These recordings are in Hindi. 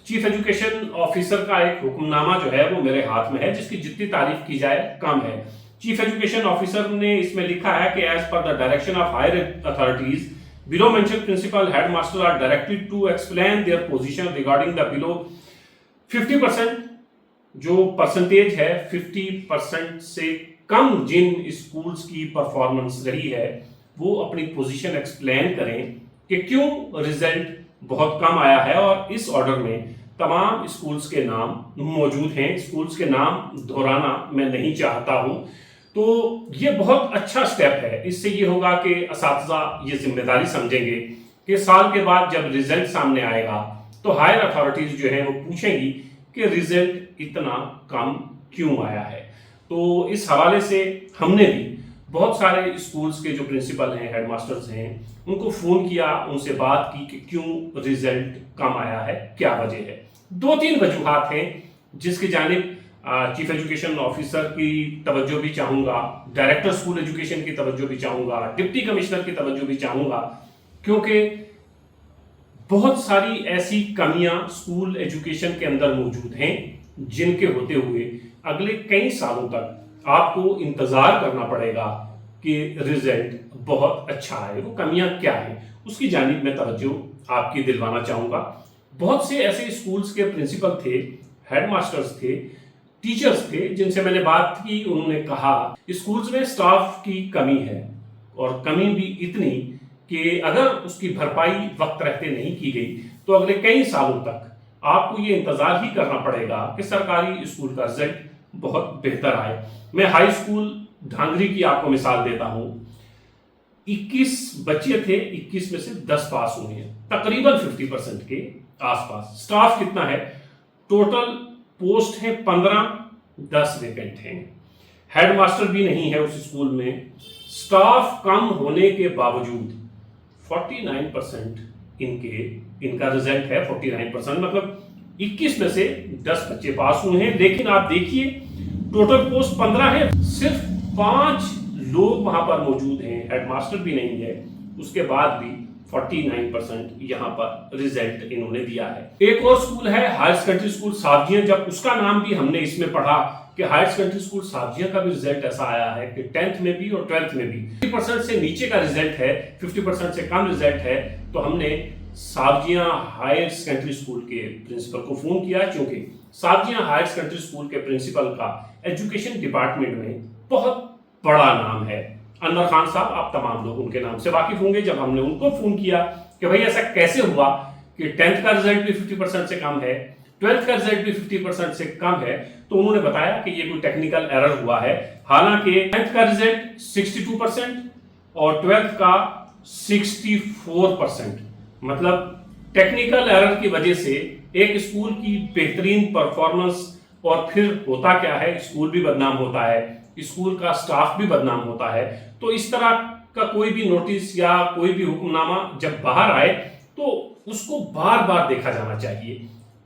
चीफ एजुकेशन ऑफिसर का एक हुक्मनामा जो है वो मेरे हाथ में है, जिसकी जितनी तारीफ की जाए कम है। चीफ एजुकेशन ऑफिसर ने इसमें लिखा है कि as per the direction of higher authorities below mentioned principal headmaster are directed to explain their position regarding the below 50%, जो परसेंटेज है 50% से कम जिन स्कूल्स की परफॉर्मेंस रही है वो अपनी पोजीशन एक्सप्लेन करें कि क्यों रिजल्ट बहुत कम आया है। और इस ऑर्डर में तमाम स्कूल्स के नाम मौजूद हैं। स्कूल्स के नाम दोहराना मैं नहीं चाहता हूं। तो ये बहुत अच्छा स्टेप है। इससे ये होगा कि असातिज़ा ये जिम्मेदारी समझेंगे कि साल के बाद जब रिजल्ट सामने आएगा तो हायर अथॉरिटीज जो है वो पूछेंगी कि रिजल्ट इतना कम क्यों आया है। तो इस हवाले से हमने भी बहुत सारे स्कूल्स के जो प्रिंसिपल हैं, हेडमास्टर्स हैं, उनको फ़ोन किया, उनसे बात की कि क्यों रिजल्ट कम आया है, क्या वजह है। 2-3 वजूहात हैं जिसकी जानिब चीफ एजुकेशन ऑफिसर की तवज्जो भी चाहूँगा, डायरेक्टर स्कूल एजुकेशन की तवज्जो भी चाहूँगा, डिप्टी कमिश्नर की तवज्जो भी चाहूँगा, क्योंकि बहुत सारी ऐसी कमियां स्कूल एजुकेशन के अंदर मौजूद हैं जिनके होते हुए अगले कई सालों तक आपको इंतजार करना पड़ेगा कि रिजल्ट बहुत अच्छा आए। वो कमियां क्या हैं उसकी जानिब में तवज्जो आपकी दिलवाना चाहूँगा। बहुत से ऐसे स्कूल्स के प्रिंसिपल थे, हेडमास्टर्स थे, टीचर्स थे जिनसे मैंने बात की। उन्होंने कहा स्कूल्स में स्टाफ की कमी है और कमी भी इतनी कि अगर उसकी भरपाई वक्त रहते नहीं की गई तो अगले कई सालों तक आपको ये इंतजार ही करना पड़ेगा कि सरकारी स्कूल का रिजल्ट बहुत बेहतर आए। मैं हाई स्कूल ढांगरी की आपको मिसाल देता हूं। 21 बच्चे थे, 21 में से 10 पास हुए हैं, तकरीबन 50% के आसपास। स्टाफ कितना है? टोटल पोस्ट है 15, 10 वेकेंट हैं। हेडमास्टर भी नहीं है उस स्कूल में। स्टाफ कम होने के बावजूद 49% इनका रिजल्ट है। 49% मतलब 21 में से 10 बच्चे पास हुए हैं। लेकिन आप देखिए टोटल पोस्ट 15 है, सिर्फ 5 लोग वहां पर मौजूद हैं, हेडमास्टर भी नहीं है, उसके बाद भी 49% यहां पर रिजल्ट इन्होंने दिया है। एक और स्कूल है हायर सेकेंडरी स्कूल सावजियां। जब उसका नाम भी हमने इसमें पढ़ा कि हायर सेकेंडरी स्कूल सावजियां का भी रिजल्ट ऐसा आया है कि 10th में भी और 12th में भी 50% से नीचे का रिजल्ट है, 50% से कम रिजल्ट है, तो हमने सावजियां हायर सेकेंडरी स्कूल के प्रिंसिपल को फोन किया, क्योंकि सावजियां हायर सेकेंडरी स्कूल के प्रिंसिपल का एजुकेशन डिपार्टमेंट में बहुत बड़ा नाम है। अनवर खान साहब, आप तमाम लोग उनके नाम से वाकिफ होंगे। जब हमने उनको फोन किया कि भाई ऐसा कैसे हुआ कि 10th का रिजल्ट भी 50% से कम है, 12th का रिजल्ट भी 50% से कम है, तो उन्होंने बताया कि ये कोई टेक्निकल एरर हुआ है। हालांकि 10th का रिजल्ट 62% और 12th का 64%, मतलब टेक्निकल एरर की वजह से एक स्कूल की बेहतरीन परफॉर्मेंस, और फिर होता क्या है, स्कूल भी बदनाम होता है, स्कूल का स्टाफ भी बदनाम होता है। तो इस तरह का कोई भी नोटिस या कोई भी हुक्मनामा जब बाहर आए तो उसको बार बार देखा जाना चाहिए।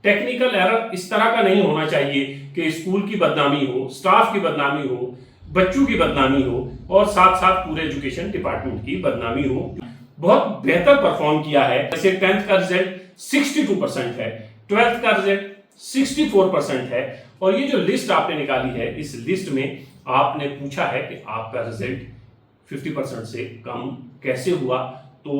टेक्निकल एरर इस तरह का नहीं होना चाहिए कि स्कूल की बदनामी हो, स्टाफ की बदनामी हो, बच्चों की बदनामी हो और साथ साथ पूरे एजुकेशन डिपार्टमेंट की बदनामी हो। बहुत बेहतर परफॉर्म किया है। जैसे 10th का रिजल्ट 62% है, 12th का रिजल्ट 64% है, और ये जो लिस्ट आपने निकाली है, इस लिस्ट में आपने पूछा है कि आपका रिजल्ट 50% से कम कैसे हुआ। तो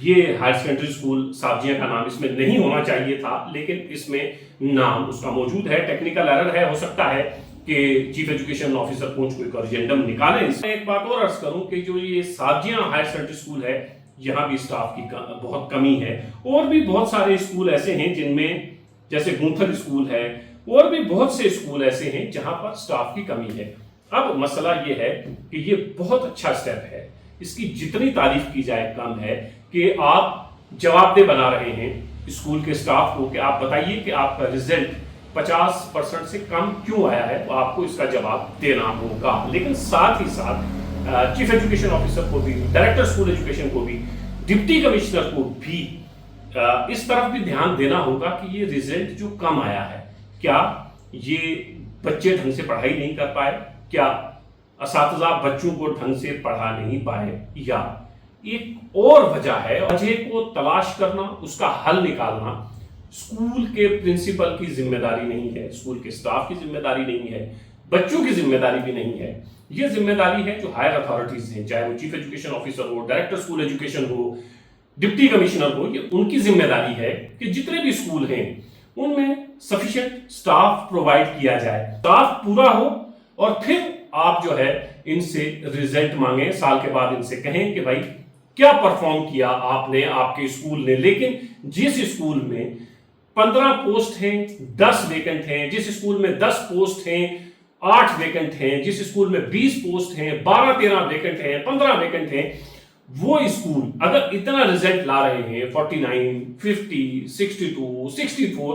ये हायर सेकेंडरी स्कूल सावजियां का नाम इसमें नहीं होना चाहिए था, लेकिन इसमें नाम उसका मौजूद है। टेक्निकल एरर है, हो सकता है कि चीफ एजुकेशन ऑफिसर कुछ कोई कॉरिजेंडम निकाले। इसमें एक बात और अर्ज करूं कि जो ये सावजियां हायर सेकेंडरी स्कूल है, यहाँ भी स्टाफ की बहुत कमी है। और भी बहुत सारे स्कूल ऐसे हैं जिनमें, जैसे गूंथल स्कूल है, और भी बहुत से स्कूल ऐसे हैं जहां पर स्टाफ की कमी है। अब मसला ये है कि ये बहुत अच्छा स्टेप है, इसकी जितनी तारीफ की जाए कम है कि आप जवाबदेह बना रहे हैं स्कूल के स्टाफ को कि आप बताइए कि आपका रिजल्ट 50% से कम क्यों आया है, तो आपको इसका जवाब देना होगा। लेकिन साथ ही साथ चीफ एजुकेशन ऑफिसर को भी, डायरेक्टर स्कूल एजुकेशन को भी, डिप्टी कमिश्नर को भी इस तरफ भी ध्यान देना होगा कि ये रिजल्ट जो कम आया है, क्या ये बच्चे ढंग से पढ़ाई नहीं कर पाए, क्या असातिज़ा बच्चों को ढंग से पढ़ा नहीं पाए, या एक और वजह है। वजह को तलाश करना, उसका हल निकालना स्कूल के प्रिंसिपल की जिम्मेदारी नहीं है, स्कूल के स्टाफ की जिम्मेदारी नहीं है, बच्चों की जिम्मेदारी भी नहीं है। ये जिम्मेदारी है जो हायर अथॉरिटीज हैं, चाहे वो चीफ एजुकेशन ऑफिसर हो, डायरेक्टर स्कूल एजुकेशन हो, डिप्टी कमिश्नर हो, ये उनकी जिम्मेदारी है कि जितने भी स्कूल हैं उनमें सफिशिएंट स्टाफ प्रोवाइड किया जाए, स्टाफ पूरा हो, और फिर आप जो है इनसे रिजल्ट मांगे, साल के बाद इनसे कहें कि भाई क्या परफॉर्म किया आपने, आपके स्कूल ने। लेकिन जिस स्कूल में 15 पोस्ट हैं, 10 वेकेंट हैं, जिस स्कूल में 10 पोस्ट हैं, 8 वेकेंट हैं, जिस स्कूल में 20 पोस्ट हैं, 12-13 वेकेंट हैं, 15 वेकेंट हैं, वो स्कूल अगर इतना रिजल्ट ला रहे हैं 49, 50, 62, 64,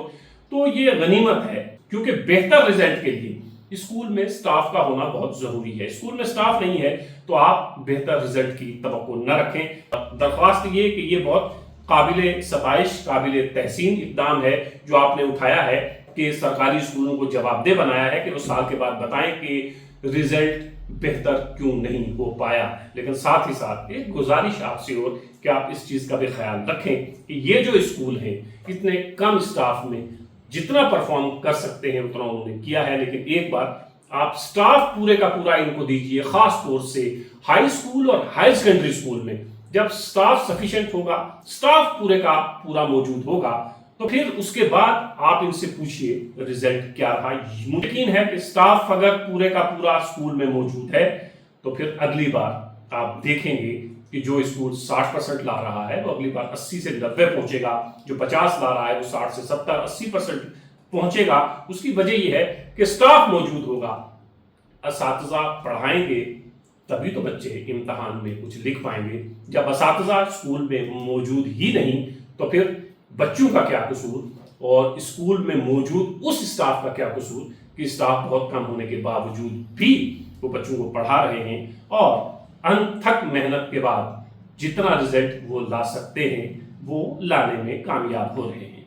तो ये गनीमत है, क्योंकि बेहतर रिजल्ट के लिए स्कूल में स्टाफ का होना बहुत जरूरी है। स्कूल में स्टाफ नहीं है तो आप बेहतर रिजल्ट की तवक्को न रखें। दरख्वास्त ये कि ये बहुत काबिले सताइश, काबिले तहसीन इक़दाम है जो आपने उठाया है कि सरकारी स्कूलों को जवाबदेह बनाया है कि वो साल के बाद बताएं कि रिजल्ट बेहतर क्यों नहीं हो पाया। लेकिन साथ ही साथ एक गुजारिश आपसे और कि आप इस चीज का भी ख्याल रखें कि ये जो स्कूल हैं इतने कम स्टाफ में जितना परफॉर्म कर सकते हैं उतना उन्होंने किया है। लेकिन एक बार आप स्टाफ पूरे का पूरा इनको दीजिए, खास तौर से हाई स्कूल और हायर सेकेंडरी स्कूल में जब स्टाफ सफिशिएंट होगा, स्टाफ पूरे का पूरा मौजूद होगा, तो फिर उसके बाद आप इनसे पूछिए रिजल्ट क्या रहा। यकीन है कि स्टाफ अगर पूरे का पूरा स्कूल में मौजूद है तो फिर अगली बार आप देखेंगे कि जो स्कूल 60% ला रहा है वो अगली बार 80 से 90 पहुंचेगा, जो 50 ला रहा है वो 60 से 70, 80% पहुंचेगा। उसकी वजह यह है कि स्टाफ मौजूद होगा, असातिज़ा पढ़ाएंगे, तभी तो बच्चे इम्तिहान में कुछ लिख पाएंगे। जब असातिज़ा स्कूल में मौजूद ही नहीं तो फिर बच्चों का क्या कसूर और स्कूल में मौजूद उस स्टाफ का क्या कसूर कि स्टाफ बहुत कम होने के बावजूद भी वो बच्चों को पढ़ा रहे हैं और अनथक मेहनत के बाद जितना रिजल्ट वो ला सकते हैं वो लाने में कामयाब हो रहे हैं।